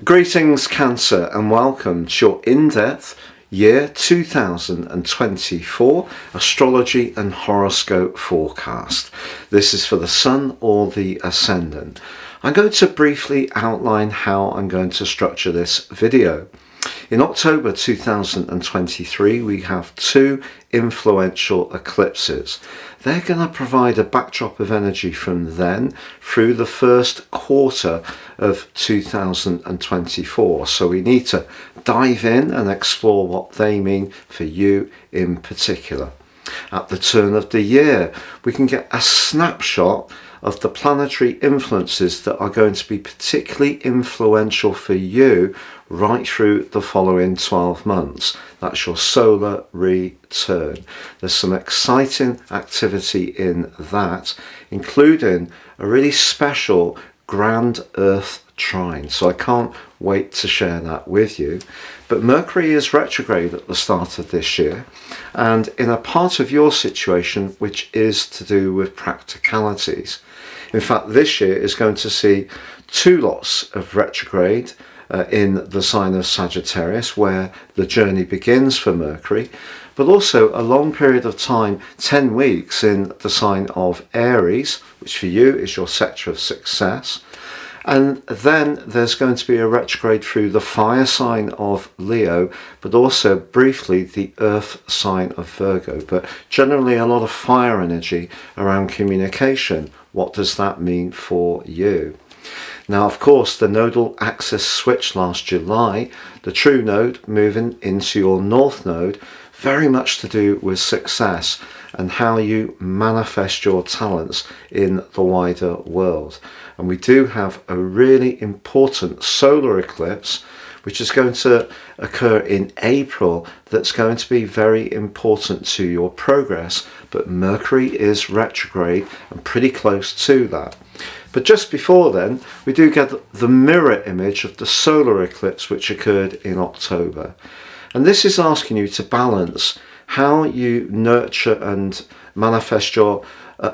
Greetings Cancer and welcome to your in-depth year 2024 astrology and horoscope forecast. This is for the Sun or the Ascendant. I'm going to briefly outline how I'm going to structure this video. In October 2023 we have two influential eclipses. They're going to provide a backdrop of energy from then through the first quarter of 2024. So we need to dive in and explore what they mean for you in particular. At the turn of the year, we can get a snapshot of the planetary influences that are going to be particularly influential for you right through the following 12 months. That's your solar return. There's some exciting activity in that, including a really special grand Earth trine. So I can't wait to share that with you. But Mercury is retrograde at the start of this year, and in a part of your situation which is to do with practicalities. In fact, this year is going to see two lots of retrograde in the sign of Sagittarius, where the journey begins for Mercury, but also a long period of time, 10 weeks, in the sign of Aries, which for you is your sector of success. And then there's going to be a retrograde through the fire sign of Leo, but also briefly the earth sign of Virgo. But generally a lot of fire energy around communication. What does that mean for you? Now, of course, the nodal axis switched last July, the true node moving into your north node, very much to do with success and how you manifest your talents in the wider world. And we do have a really important solar eclipse which is going to occur in April that's going to be very important to your progress, but Mercury is retrograde and pretty close to that. But just before then, we do get the mirror image of the solar eclipse which occurred in October. And this is asking you to balance how you nurture and manifest your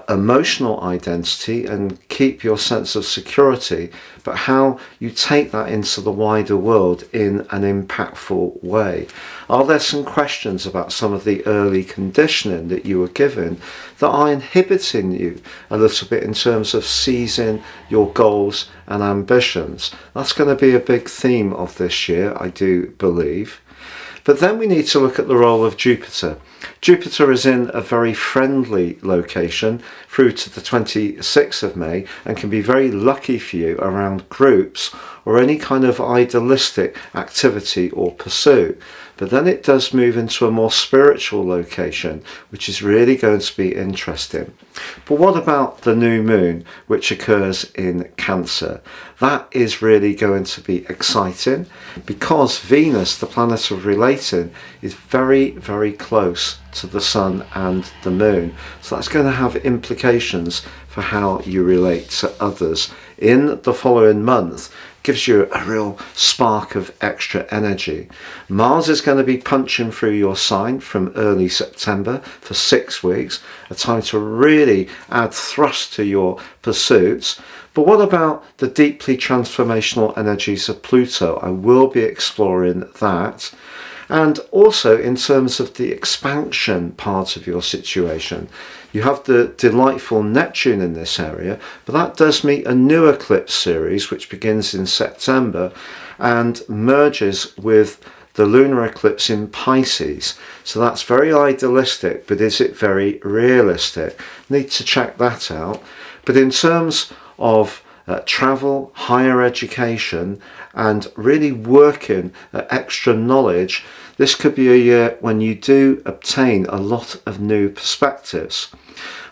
emotional identity and keep your sense of security, but how you take that into the wider world in an impactful way. Are there some questions about some of the early conditioning that you were given that are inhibiting you a little bit in terms of seizing your goals and ambitions? That's going to be a big theme of this year, I do believe. But then we need to look at the role of Jupiter. Jupiter is in a very friendly location through to the 26th of May and can be very lucky for you around groups or any kind of idealistic activity or pursuit. But then it does move into a more spiritual location, which is really going to be interesting. But what about the new moon, which occurs in Cancer? That is really going to be exciting because Venus, the planet of relating, is very, very close to the Sun and the Moon. So that's going to have implications for how you relate to others. In the following month, gives you a real spark of extra energy. Mars is going to be punching through your sign from early September for 6 weeks, a time to really add thrust to your pursuits. But what about the deeply transformational energies of Pluto? I will be exploring that. And also in terms of the expansion part of your situation, you have the delightful Neptune in this area, but that does meet a new eclipse series which begins in September and merges with the lunar eclipse in Pisces. So that's very idealistic, but is it very realistic? Need to check that out. But in terms of travel, higher education, and really working at extra knowledge, this could be a year when you do obtain a lot of new perspectives.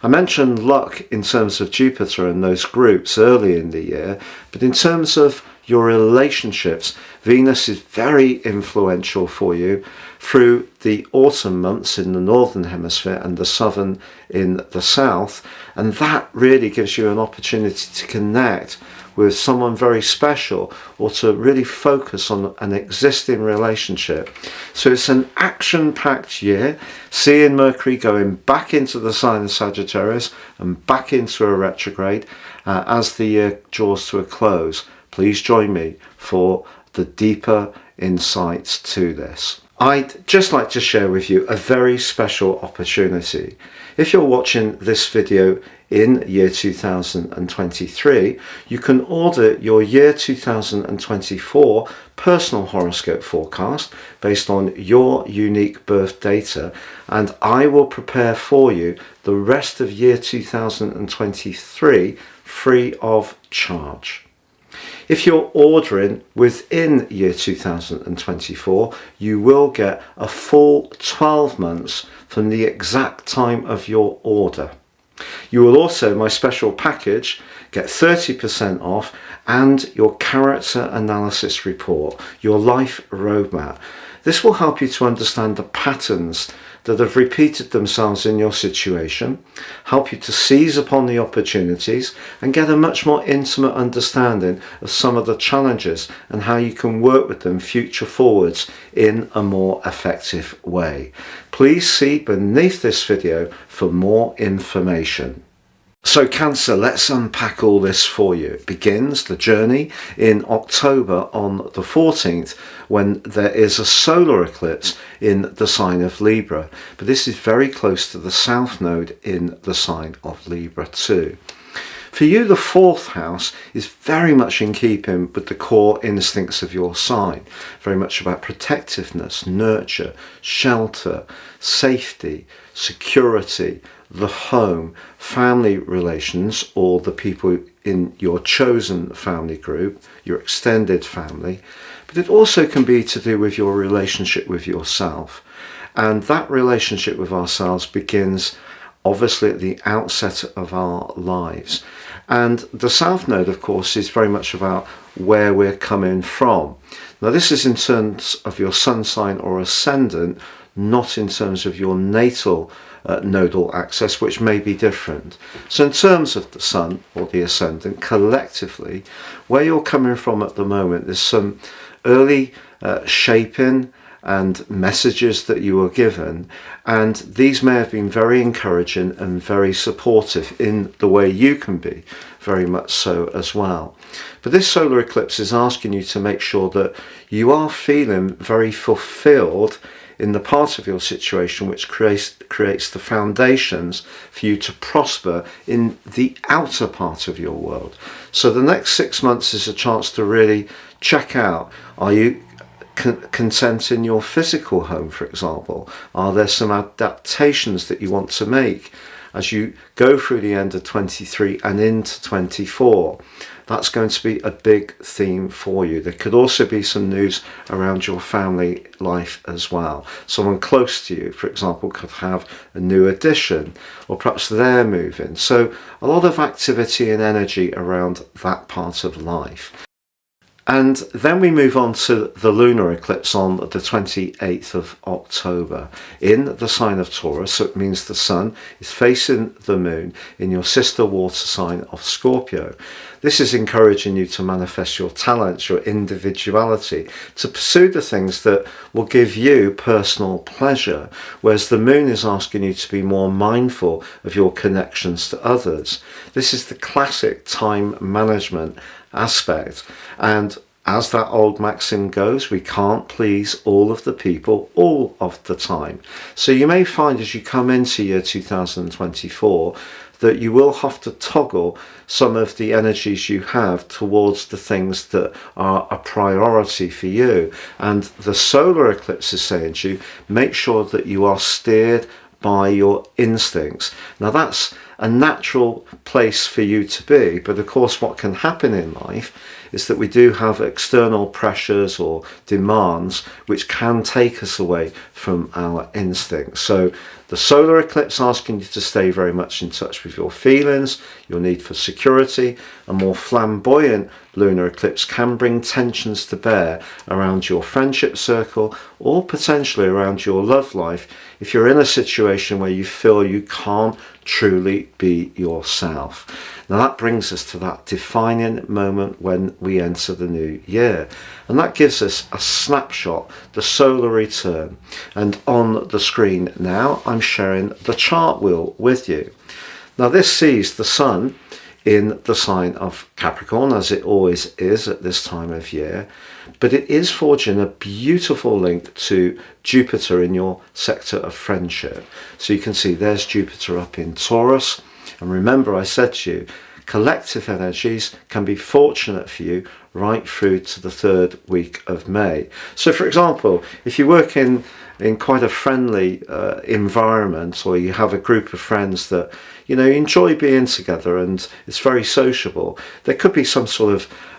I mentioned luck in terms of Jupiter and those groups early in the year, but in terms of your relationships, Venus is very influential for you through the autumn months in the northern hemisphere and the southern in the south, and that really gives you an opportunity to connect with someone very special or to really focus on an existing relationship. So it's an action-packed year, seeing Mercury going back into the sign of Sagittarius and back into a retrograde as the year draws to a close. Please join me for the deeper insights to this. I'd just like to share with you a very special opportunity. If you're watching this video in year 2023, you can order your year 2024 personal horoscope forecast based on your unique birth data, and I will prepare for you the rest of year 2023 free of charge. If you're ordering within year 2024, you will get a full 12 months from the exact time of your order. You will also, my special package, get 30% off and your character analysis report, your life roadmap. This will help you to understand the patterns that have repeated themselves in your situation, help you to seize upon the opportunities and get a much more intimate understanding of some of the challenges and how you can work with them future forwards in a more effective way. Please see beneath this video for more information. So Cancer, let's unpack all this for you. It begins the journey in October on the 14th when there is a solar eclipse in the sign of Libra. But this is very close to the south node in the sign of Libra too. For you, the fourth house is very much in keeping with the core instincts of your sign. Very much about protectiveness, nurture, shelter, safety, security, the home, family relations, or the people in your chosen family group, your extended family. But it also can be to do with your relationship with yourself. And that relationship with ourselves begins obviously at the outset of our lives. And the South Node, of course, is very much about where we're coming from. Now, this is in terms of your sun sign or ascendant, not in terms of your natal nodal axis, which may be different. So in terms of the sun or the ascendant, collectively, where you're coming from at the moment, there's some early shaping and messages that you were given, and these may have been very encouraging and very supportive in the way you can be, very much so as well. But this solar eclipse is asking you to make sure that you are feeling very fulfilled in the part of your situation which creates the foundations for you to prosper in the outer part of your world. So the next 6 months is a chance to really check out, are you content in your physical home, for example? Are there some adaptations that you want to make as you go through the end of 23 and into 24? That's going to be a big theme for you. There could also be some news around your family life as well. Someone close to you, for example, could have a new addition, or perhaps they're moving. So a lot of activity and energy around that part of life. And then we move on to the lunar eclipse on the 28th of October in the sign of Taurus. So it means the sun is facing the moon in your sister water sign of Scorpio. This is encouraging you to manifest your talents, your individuality, to pursue the things that will give you personal pleasure, whereas the moon is asking you to be more mindful of your connections to others. This is the classic time management aspect, and as that old maxim goes, we can't please all of the people all of the time. So you may find as you come into year 2024 that you will have to toggle some of the energies you have towards the things that are a priority for you. And the solar eclipse is saying to you, make sure that you are steered by your instincts. Now that's a natural place for you to be, but of course what can happen in life is that we do have external pressures or demands which can take us away from our instincts. So the solar eclipse asking you to stay very much in touch with your feelings, your need for security. A more flamboyant lunar eclipse can bring tensions to bear around your friendship circle or potentially around your love life if you're in a situation where you feel you can't truly be yourself. Now that brings us to that defining moment when we enter the new year, and that gives us a snapshot, the solar return. And on the screen now I'm sharing the chart wheel with you. Now this sees the sun in the sign of Capricorn, as it always is at this time of year, but it is forging a beautiful link to Jupiter in your sector of friendship. So you can see there's Jupiter up in Taurus, and remember I said to you, collective energies can be fortunate for you right through to the 3rd week of May. So for example, if you work in quite a friendly environment, or you have a group of friends that enjoy being together and it's very sociable, there could be some sort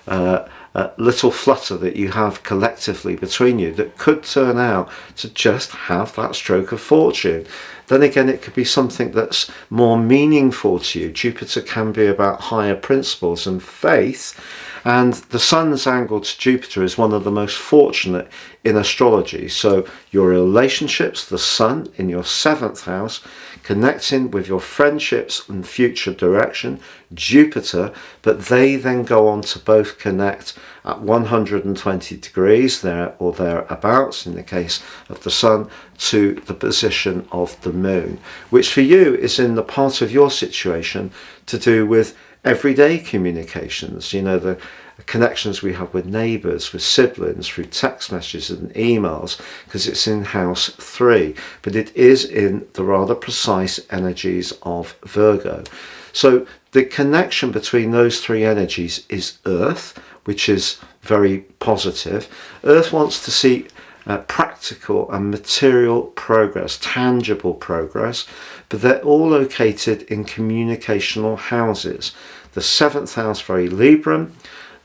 of little flutter that you have collectively between you that could turn out to just have that stroke of fortune. Then again, it could be something that's more meaningful to you. Jupiter can be about higher principles and faith, and the Sun's angle to Jupiter is one of the most fortunate in astrology. So your relationships, the Sun in your 7th house, connecting with your friendships and future direction, Jupiter, but they then go on to both connect at 120 degrees there or thereabouts in the case of the Sun to the position of the Moon, which for you is in the part of your situation to do with everyday communications, the connections we have with neighbours, with siblings, through text messages and emails, because it's in house 3, but it is in the rather precise energies of Virgo. So the connection between those 3 energies is Earth, which is very positive. Earth wants to see practical and material progress, tangible progress, but they're all located in communicational houses. The 7th house very Libran,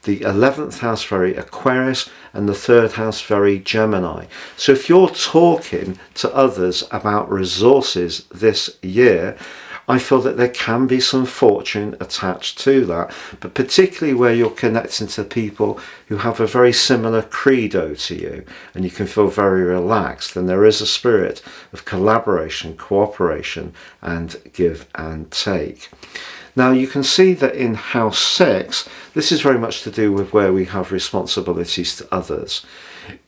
the 11th house very Aquarius, and the 3rd house very Gemini. So if you're talking to others about resources this year, I feel that there can be some fortune attached to that, but particularly where you're connecting to people who have a very similar credo to you, and you can feel very relaxed, and there is a spirit of collaboration, cooperation, and give and take. Now you can see that in house 6, this is very much to do with where we have responsibilities to others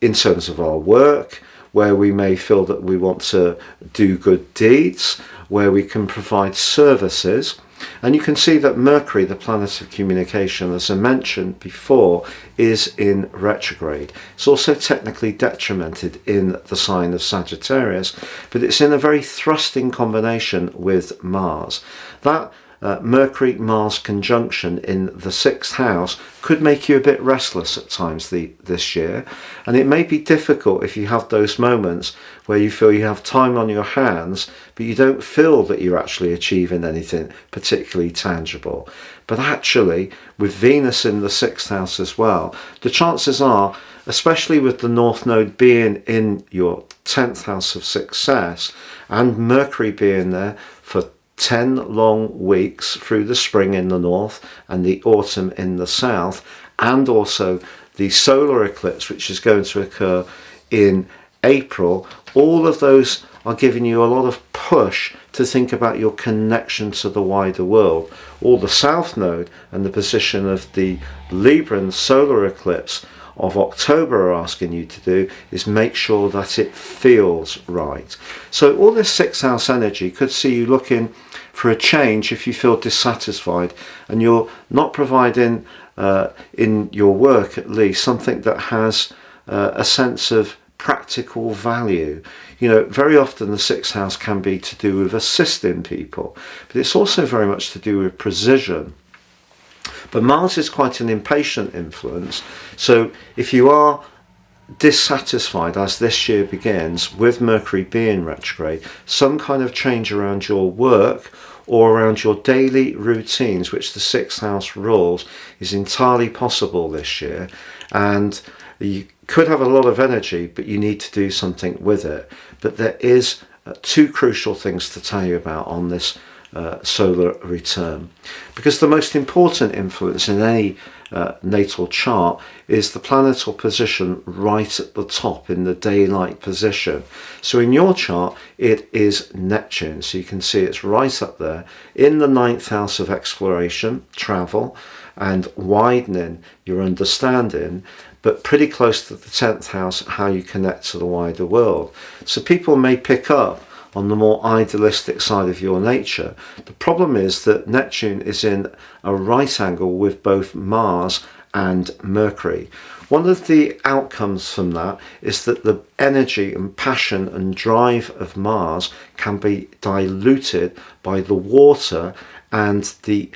in terms of our work, where we may feel that we want to do good deeds, where we can provide services. And you can see that Mercury, the planet of communication, as I mentioned before, is in retrograde. It's also technically detrimented in the sign of Sagittarius, but it's in a very thrusting combination with Mars. That Mercury-Mars conjunction in the 6th house could make you a bit restless at times this year, and it may be difficult if you have those moments where you feel you have time on your hands but you don't feel that you're actually achieving anything particularly tangible. But actually, with Venus in the 6th house as well, the chances are, especially with the North Node being in your 10th house of success and Mercury being there for 10 long weeks through the spring in the north and the autumn in the south, and also the solar eclipse which is going to occur in April, all of those are giving you a lot of push to think about your connection to the wider world. All the south node and the position of the Libran solar eclipse of October are asking you to do is make sure that it feels right. So all this 6th house energy could see you looking for a change if you feel dissatisfied and you're not providing in your work at least something that has a sense of practical value. Very often the 6th house can be to do with assisting people, but it's also very much to do with precision. But Mars is quite an impatient influence, so if you are dissatisfied as this year begins with Mercury being retrograde, some kind of change around your work or around your daily routines, which the 6th house rules, is entirely possible this year, and you could have a lot of energy but you need to do something with it. But there is 2 crucial things to tell you about on this solar return, because the most important influence in any natal chart is the planetal position right at the top in the daylight position. So in your chart it is Neptune, so you can see it's right up there in the 9th house of exploration, travel and widening your understanding, but pretty close to the 10th house, how you connect to the wider world. So people may pick up on the more idealistic side of your nature. The problem is that Neptune is in a right angle with both Mars and Mercury. One of the outcomes from that is that the energy and passion and drive of Mars can be diluted by the water and the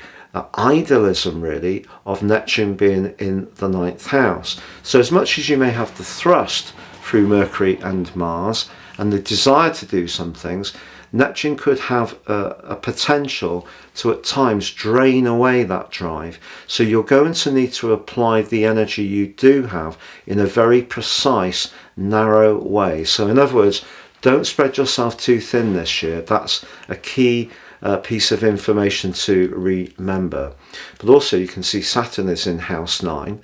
idealism really of Neptune being in the ninth house. So as much as you may have the thrust through Mercury and Mars and the desire to do some things, Neptune could have a potential to at times drain away that drive. So you're going to need to apply the energy you do have in a very precise, narrow way. So in other words, don't spread yourself too thin this year. That's a key piece of information to remember. But also you can see Saturn is in house 9.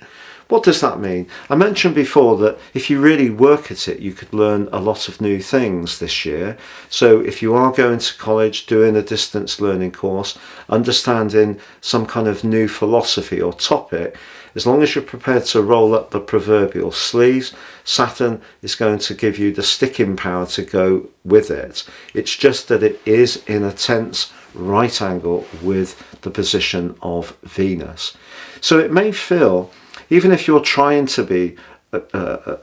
What does that mean? I mentioned before that if you really work at it, you could learn a lot of new things this year. So if you are going to college, doing a distance learning course, understanding some kind of new philosophy or topic, as long as you're prepared to roll up the proverbial sleeves, Saturn is going to give you the sticking power to go with it. It's just that it is in a tense right angle with the position of Venus. So it may feel, even if you're trying to be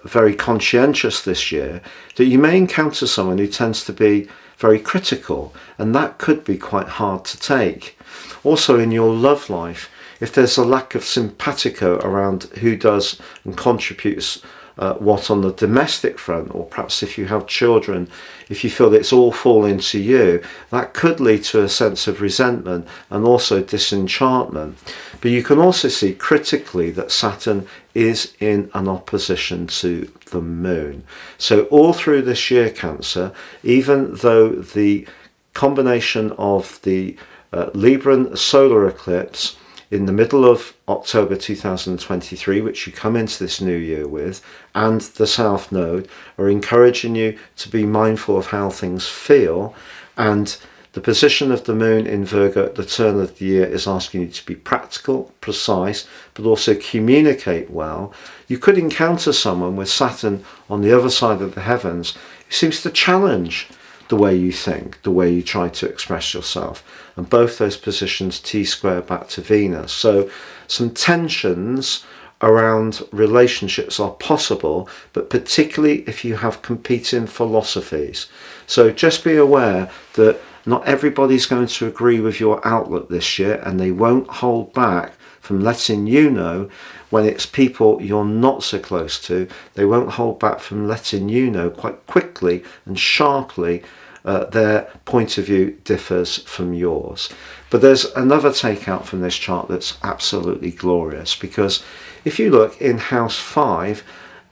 very conscientious this year, that you may encounter someone who tends to be very critical, and that could be quite hard to take. Also in your love life, if there's a lack of simpatico around who does and contributes what on the domestic front, or perhaps if you have children, if you feel that it's all falling to you, that could lead to a sense of resentment and also disenchantment. But you can also see critically that Saturn is in an opposition to the moon. So all through this year, Cancer, even though the combination of the Libran solar eclipse in the middle of October 2023, which you come into this new year with, and the South Node are encouraging you to be mindful of how things feel, and the position of the moon in Virgo at the turn of the year is asking you to be practical, precise, but also communicate well. You could encounter someone with Saturn on the other side of the heavens who seems to challenge the way you think, the way you try to express yourself. And both those positions T-square back to Venus. So some tensions around relationships are possible, but particularly if you have competing philosophies. So just be aware that not everybody's going to agree with your outlook this year, and they won't hold back from letting you know when it's people you're not so close to. They won't hold back from letting you know quite quickly and sharply their point of view differs from yours. But there's another takeout from this chart that's absolutely glorious, because if you look in house 5,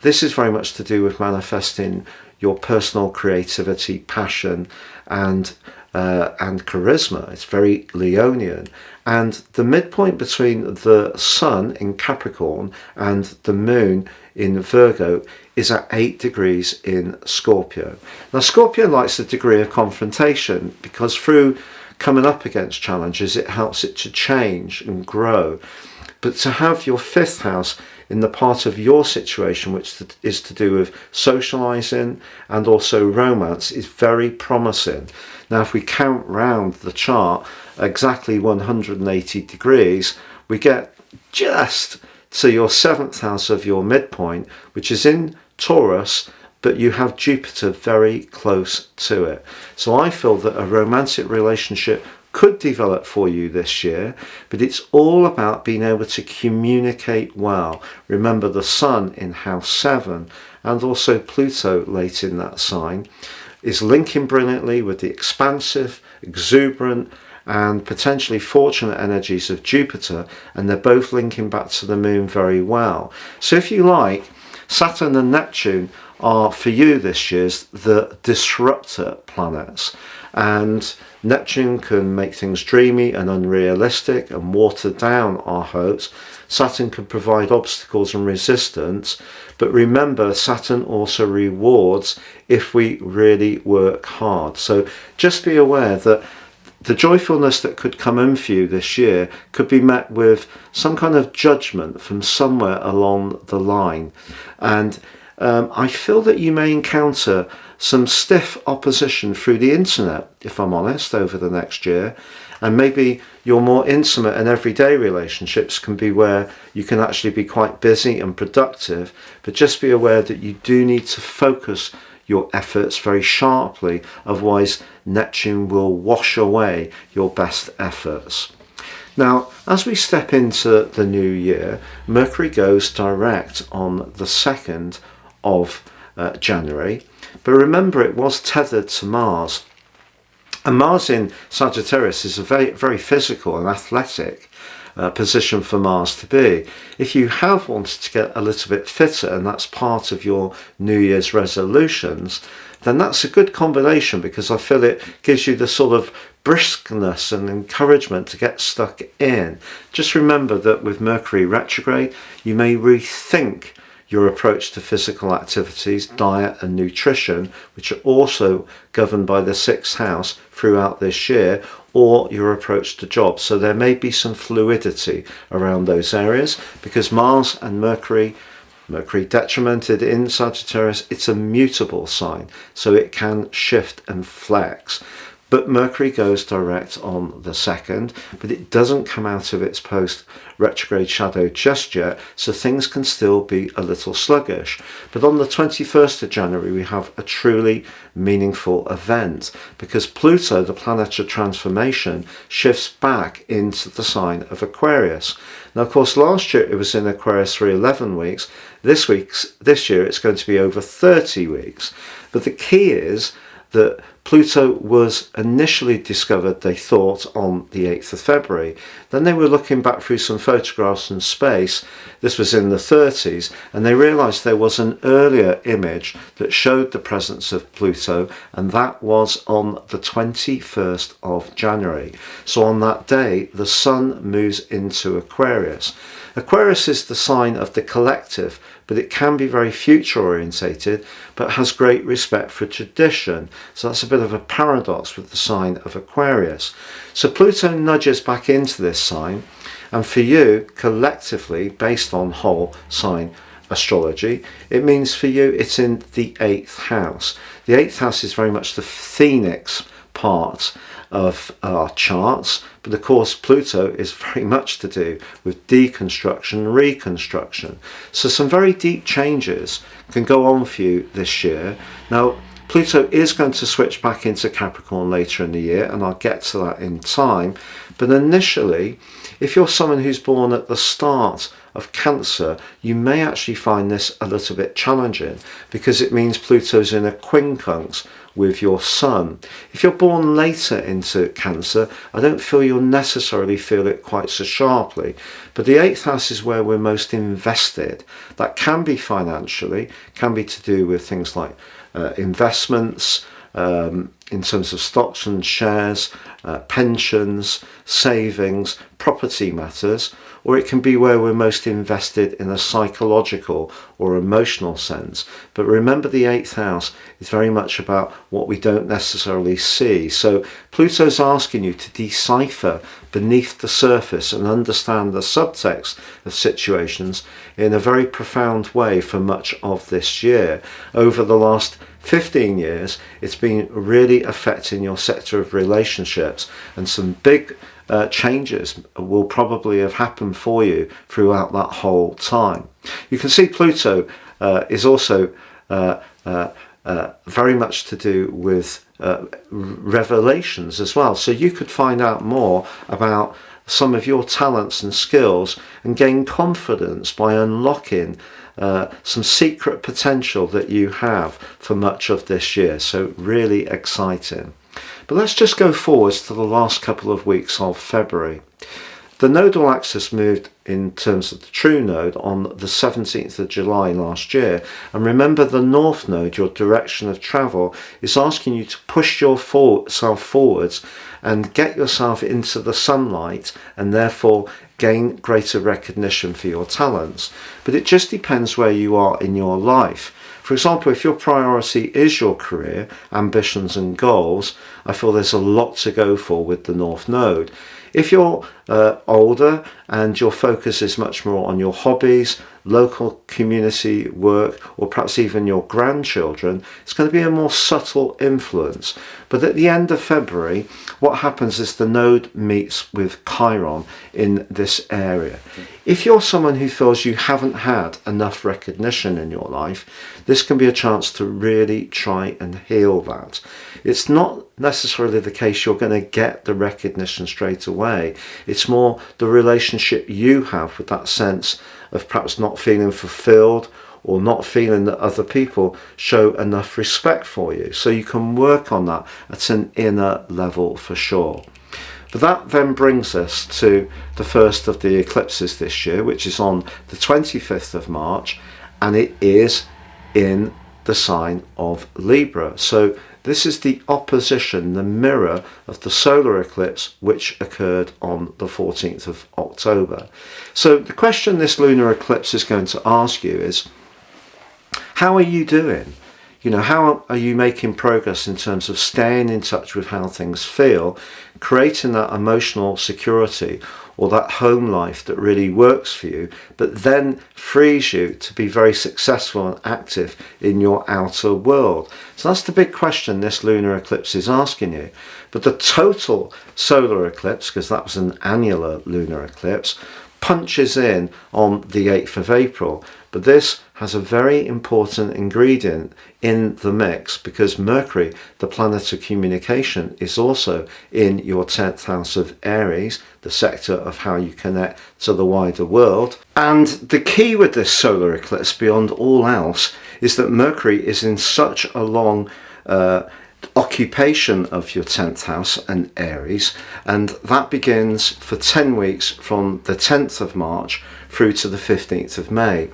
this is very much to do with manifesting your personal creativity, passion, and charisma. It's very Leonian, and the midpoint between the Sun in Capricorn and the Moon in Virgo is at 8 degrees in Scorpio. Now Scorpio likes the degree of confrontation, because through coming up against challenges it helps it to change and grow. But to have your 5th house in the part of your situation which is to do with socializing and also romance is very promising. Now if we count round the chart exactly 180 degrees, we get just to your 7th house of your midpoint, which is in Taurus, but you have Jupiter very close to it. So I feel that a romantic relationship could develop for you this year, but it's all about being able to communicate well. Remember, the Sun in house 7 and also Pluto late in that sign is linking brilliantly with the expansive, exuberant and potentially fortunate energies of Jupiter, and they're both linking back to the moon very well. So if you like, Saturn and Neptune are for you this year the disruptor planets, and Neptune can make things dreamy and unrealistic and water down our hopes. Saturn can provide obstacles and resistance, but remember, Saturn also rewards if we really work hard. So just be aware that the joyfulness that could come in for you this year could be met with some kind of judgment from somewhere along the line. And I feel that you may encounter some stiff opposition through the internet, if I'm honest, over the next year. And maybe your more intimate and everyday relationships can be where you can actually be quite busy and productive, but just be aware that you do need to focus your efforts very sharply, otherwise Neptune will wash away your best efforts. Now, as we step into the new year, Mercury goes direct on the 2nd of January, but remember it was tethered to Mars. And Mars in Sagittarius is a very physical and athletic position for Mars to be. If you have wanted to get a little bit fitter, and that's part of your New Year's resolutions, then that's a good combination, because I feel it gives you the sort of briskness and encouragement to get stuck in. Just remember that with Mercury retrograde, you may rethink your approach to physical activities, diet and nutrition, which are also governed by the 6th house throughout this year, or your approach to jobs. So there may be some fluidity around those areas, because Mars and Mercury detrimented in Sagittarius, it's a mutable sign, so it can shift and flex. But Mercury goes direct on the 2nd, but it doesn't come out of its post-retrograde shadow just yet, so things can still be a little sluggish. But on the 21st of January, we have a truly meaningful event, because Pluto, the planet of transformation, shifts back into the sign of Aquarius. Now, of course, last year it was in Aquarius for 11 weeks. This year it's going to be over 30 weeks. But the key is that Pluto was initially discovered, they thought, on the 8th of February. Then they were looking back through some photographs in space. This was in the 30s, and they realised there was an earlier image that showed the presence of Pluto, and that was on the 21st of January. So on that day, the Sun moves into Aquarius. Aquarius is the sign of the collective, but it can be very future orientated, but has great respect for tradition. So that's a bit of a paradox with the sign of Aquarius. So Pluto nudges back into this sign, and for you, collectively, based on whole sign astrology, it means for you it's in the 8th house. The 8th house is very much the phoenix part of our charts, but of course Pluto is very much to do with deconstruction, reconstruction. So some very deep changes can go on for you this year. Now, Pluto is going to switch back into Capricorn later in the year, and I'll get to that in time. But initially, if you're someone who's born at the start of Cancer, you may actually find this a little bit challenging, because it means Pluto's in a quincunx with your Sun. If you're born later into Cancer, I don't feel you'll necessarily feel it quite so sharply. But the 8th house is where we're most invested. That can be financially, can be to do with things like investments, in terms of stocks and shares, pensions, savings, property matters, or it can be where we're most invested in a psychological or emotional sense. But remember, the 8th house is very much about what we don't necessarily see. So Pluto's asking you to decipher beneath the surface and understand the subtext of situations in a very profound way for much of this year. Over the last 15 years, it's been really affecting your sector of relationships, and some big changes will probably have happened for you throughout that whole time. You can see Pluto is also very much to do with revelations as well. So you could find out more about some of your talents and skills and gain confidence by unlocking some secret potential that you have for much of this year. So really exciting. But let's just go forwards to the last couple of weeks of February. The nodal axis moved in terms of the true node on the 17th of July last year. And remember, the north node, your direction of travel, is asking you to push yourself forwards and get yourself into the sunlight, and therefore gain greater recognition for your talents. But it just depends where you are in your life. For example, if your priority is your career, ambitions and goals, I feel there's a lot to go for with the North Node. If you're older and your focus is much more on your hobbies, local community work, or perhaps even your grandchildren, it's going to be a more subtle influence. But at the end of February, what happens is the node meets with Chiron in this area. If you're someone who feels you haven't had enough recognition in your life, this can be a chance to really try and heal that. It's not necessarily the case you're going to get the recognition straight away. It's more the relationship you have with that sense of perhaps not feeling fulfilled, or not feeling that other people show enough respect for you. So you can work on that at an inner level for sure. But that then brings us to the first of the eclipses this year, which is on the 25th of March, and it is in the sign of Libra. So this is the opposition, the mirror of the solar eclipse, which occurred on the 14th of October. So the question this lunar eclipse is going to ask you is, how are you doing? How are you making progress in terms of staying in touch with how things feel, creating that emotional security or that home life that really works for you, but then frees you to be very successful and active in your outer world? So that's the big question this lunar eclipse is asking you. But the total solar eclipse, because that was an annular lunar eclipse, punches in on the 8th of April. But this has a very important ingredient in the mix, because Mercury, the planet of communication, is also in your 10th house of Aries, the sector of how you connect to the wider world. And the key with this solar eclipse, beyond all else, is that Mercury is in such a long occupation of your 10th house and Aries, and that begins for 10 weeks from the 10th of March through to the 15th of May.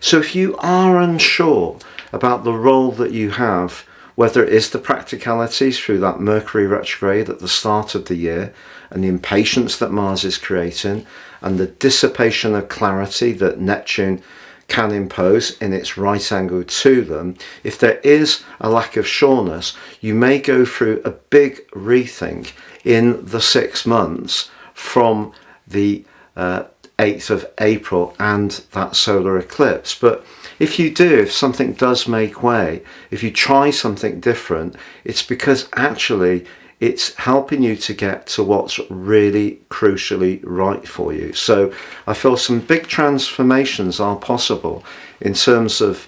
So if you are unsure about the role that you have, whether it is the practicalities through that Mercury retrograde at the start of the year and the impatience that Mars is creating and the dissipation of clarity that Neptune can impose in its right angle to them, if there is a lack of sureness, you may go through a big rethink in the 6 months from the 8th of April and that solar eclipse. But if something does make way, if you try something different, it's because actually it's helping you to get to what's really crucially right for you. So I feel some big transformations are possible in terms of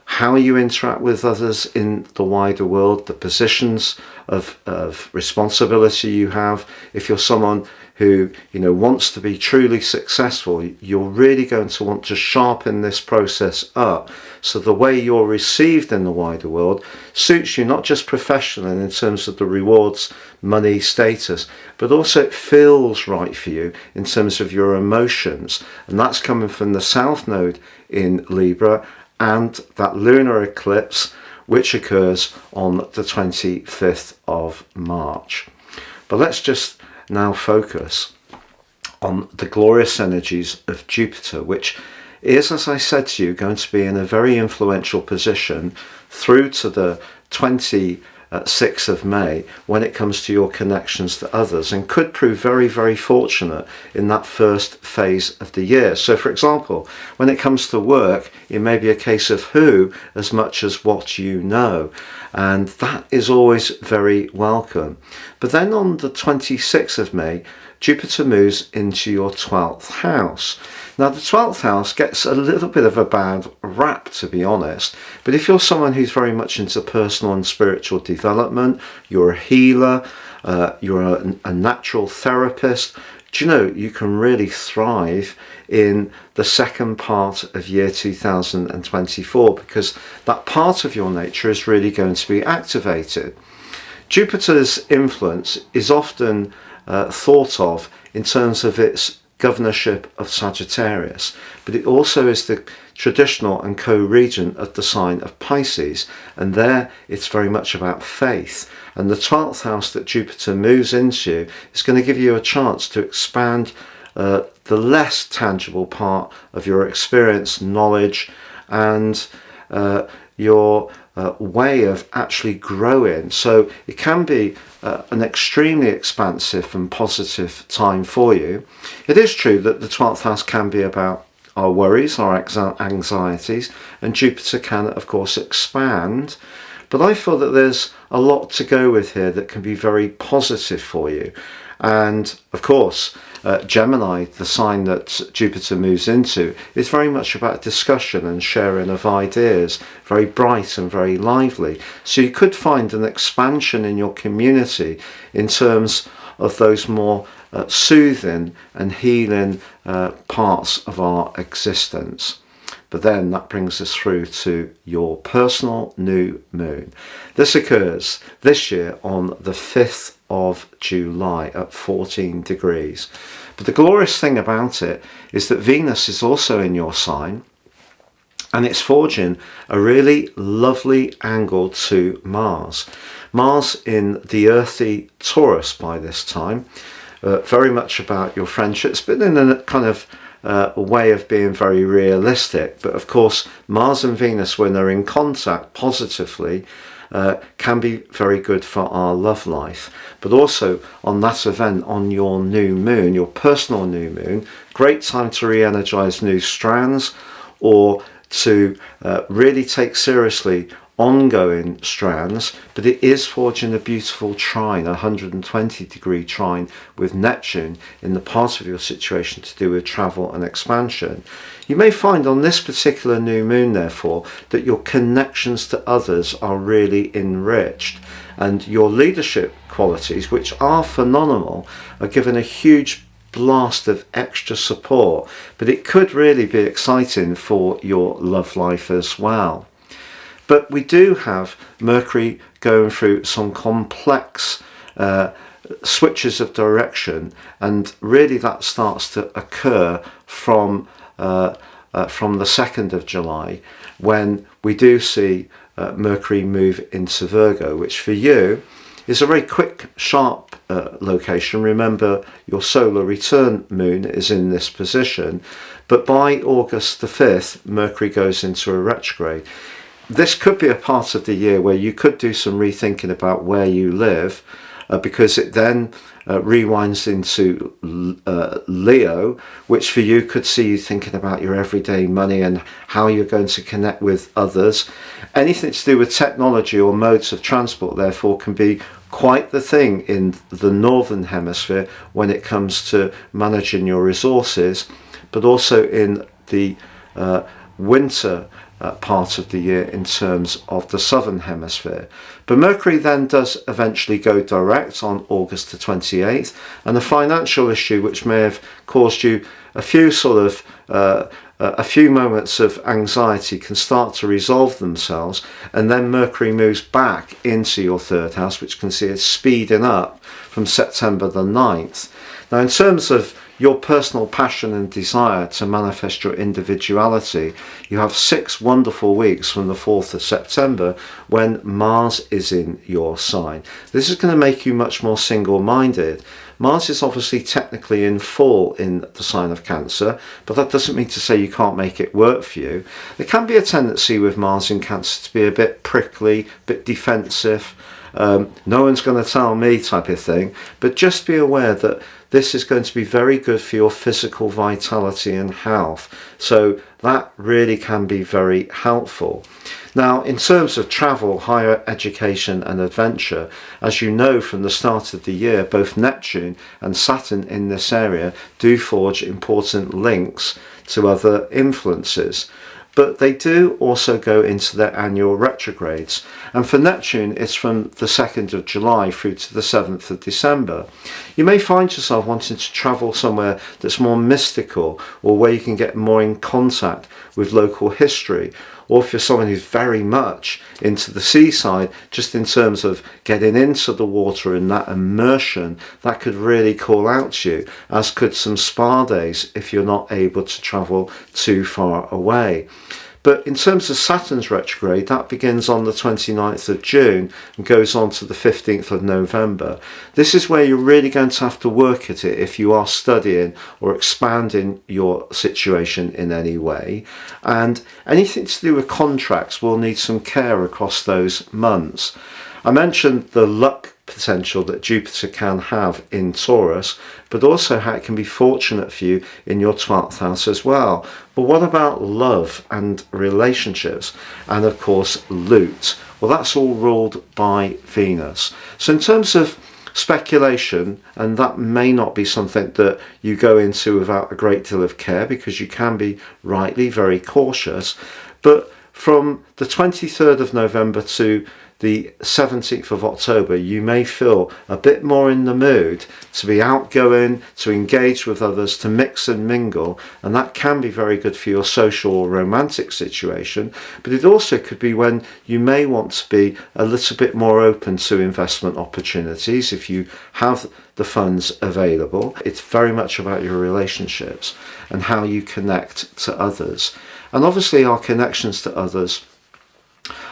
how you interact with others in the wider world, the positions of responsibility you have. If you're someone who wants to be truly successful, you're really going to want to sharpen this process up so the way you're received in the wider world suits you, not just professionally in terms of the rewards, money, status, but also it feels right for you in terms of your emotions. And that's coming from the South Node in Libra and that lunar eclipse, which occurs on the 25th of March. But let's just now focus on the glorious energies of Jupiter, which is, as I said to you, going to be in a very influential position through to the 26th of May when it comes to your connections to others, and could prove very, very fortunate in that first phase of the year. So for example, when it comes to work, it may be a case of who as much as what you know, and that is always very welcome. But then on the 26th of May, Jupiter moves into your 12th house. Now the 12th house gets a little bit of a bad rap, to be honest, but if you're someone who's very much into personal and spiritual development, you're a healer, you're a natural therapist, you can really thrive in the second part of year 2024, because that part of your nature is really going to be activated. Jupiter's influence is often thought of in terms of its governorship of Sagittarius, but it also is the traditional and co-regent of the sign of Pisces, and there it's very much about faith. And the 12th house that Jupiter moves into is going to give you a chance to expand the less tangible part of your experience, knowledge, and your way of actually growing. So it can be an extremely expansive and positive time for you. It is true that the 12th house can be about our worries, our anxieties, and Jupiter can, of course, expand. But I feel that there's a lot to go with here that can be very positive for you. And of course, Gemini, the sign that Jupiter moves into, is very much about discussion and sharing of ideas, very bright and very lively. So you could find an expansion in your community in terms of those more soothing and healing parts of our existence. But then that brings us through to your personal new moon. This occurs this year on the 5th of July at 14 degrees. But the glorious thing about it is that Venus is also in your sign, and it's forging a really lovely angle to Mars. Mars in the earthy Taurus by this time, very much about your friendships, but in a kind of a way of being very realistic. But of course, Mars and Venus, when they're in contact positively, can be very good for our love life. But also on that event, on your new moon, your personal new moon, great time to re-energize new strands, or to really take seriously ongoing strands. But it is forging a beautiful trine, a 120 degree trine with Neptune in the part of your situation to do with travel and expansion. You may find on this particular new moon, therefore, that your connections to others are really enriched, and your leadership qualities, which are phenomenal, are given a huge blast of extra support. But it could really be exciting for your love life as well. But we do have Mercury going through some complex switches of direction, and really that starts to occur from the 2nd of July, when we do see Mercury move into Virgo, which for you is a very quick, sharp location. Remember, your solar return moon is in this position, but by August the 5th, Mercury goes into a retrograde. This could be a part of the year where you could do some rethinking about where you live, because it then rewinds into Leo, which for you could see you thinking about your everyday money and how you're going to connect with others. Anything to do with technology or modes of transport, therefore, can be quite the thing in the northern hemisphere when it comes to managing your resources, but also in the winter part of the year in terms of the southern hemisphere. But Mercury then does eventually go direct on August the 28th, and a financial issue which may have caused you a few a few moments of anxiety can start to resolve themselves, and then Mercury moves back into your 3rd house, which can see it speeding up from September the 9th. Now, in terms of your personal passion and desire to manifest your individuality, you have 6 wonderful weeks from the 4th of September when Mars is in your sign. This is going to make you much more single-minded. Mars is obviously technically in full in the sign of Cancer, but that doesn't mean to say you can't make it work for you. There can be a tendency with Mars in Cancer to be a bit prickly, a bit defensive, no one's going to tell me type of thing, but just be aware that this is going to be very good for your physical vitality and health. So that really can be very helpful. Now, in terms of travel, higher education and adventure, as you know from the start of the year, both Neptune and Saturn in this area do forge important links to other influences. But they do also go into their annual retrogrades. And for Neptune, it's from the 2nd of July through to the 7th of December. You may find yourself wanting to travel somewhere that's more mystical, or where you can get more in contact with local history. Or if you're someone who's very much into the seaside, just in terms of getting into the water and that immersion, that could really call out to you, as could some spa days if you're not able to travel too far away. But in terms of Saturn's retrograde, that begins on the 29th of June and goes on to the 15th of November. This is where you're really going to have to work at it if you are studying or expanding your situation in any way. And anything to do with contracts will need some care across those months. I mentioned the luck potential that Jupiter can have in Taurus, but also how it can be fortunate for you in your 12th house as well. But what about love and relationships? And of course, loot. Well, that's all ruled by Venus. So in terms of speculation, and that may not be something that you go into without a great deal of care, because you can be rightly very cautious, but from the 23rd of November to the 17th of October, you may feel a bit more in the mood to be outgoing, to engage with others, to mix and mingle, and that can be very good for your social or romantic situation. But it also could be when you may want to be a little bit more open to investment opportunities if you have the funds available. It's very much about your relationships and how you connect to others. And obviously our connections to others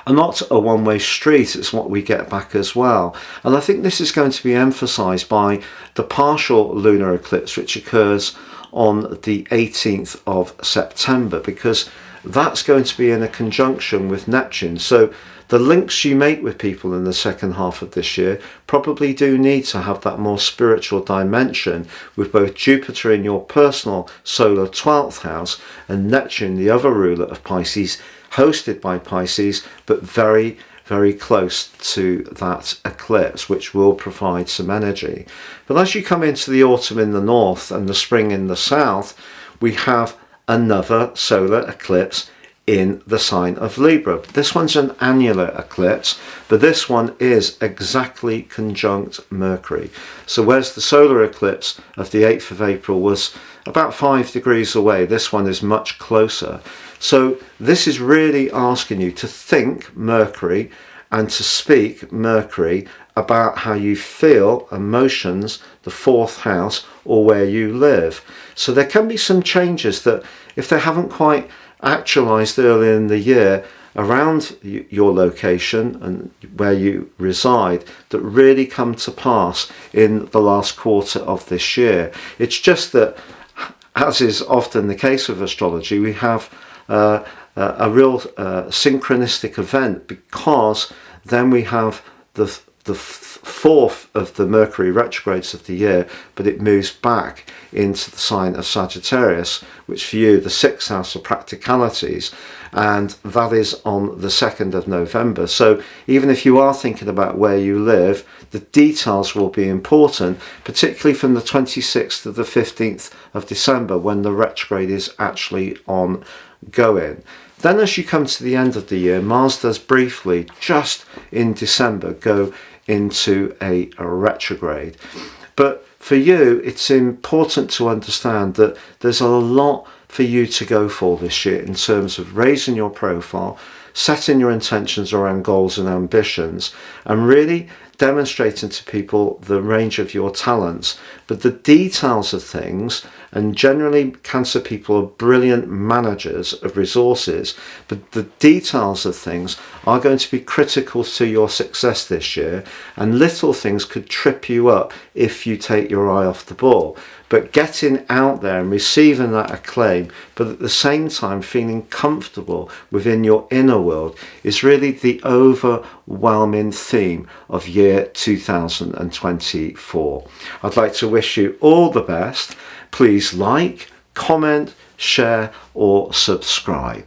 are not a one-way street, it's what we get back as well. And I think this is going to be emphasised by the partial lunar eclipse, which occurs on the 18th of September, because that's going to be in a conjunction with Neptune. So the links you make with people in the second half of this year probably do need to have that more spiritual dimension, with both Jupiter in your personal solar 12th house and Neptune, the other ruler of Pisces, hosted by Pisces, but very, very close to that eclipse, which will provide some energy. But as you come into the autumn in the north and the spring in the south, we have another solar eclipse in the sign of Libra. This one's an annular eclipse, but this one is exactly conjunct Mercury. So whereas the solar eclipse of the 8th of April was about 5 degrees away, this one is much closer. So this is really asking you to think Mercury and to speak Mercury about how you feel, emotions, the 4th house, or where you live. So there can be some changes that, if they haven't quite actualized early in the year around your location and where you reside, that really come to pass in the last quarter of this year. It's just that, as is often the case with astrology, we have a real synchronistic event, because then we have the fourth of the Mercury retrogrades of the year, but it moves back into the sign of Sagittarius, which for you, the 6th house of practicalities, and that is on the 2nd of November. So even if you are thinking about where you live, the details will be important, particularly from the 26th to the 15th of December, when the retrograde is actually ongoing. Then as you come to the end of the year, Mars does briefly, just in December, go into a retrograde. But for you, it's important to understand that there's a lot for you to go for this year in terms of raising your profile, setting your intentions around goals and ambitions, and really demonstrating to people the range of your talents. But the details of things, and generally Cancer people are brilliant managers of resources, but the details of things are going to be critical to your success this year, and little things could trip you up if you take your eye off the ball. But getting out there and receiving that acclaim, but at the same time feeling comfortable within your inner world, is really the overwhelming theme of year 2024. I'd like to wish you all the best. Please like, comment, share, or subscribe.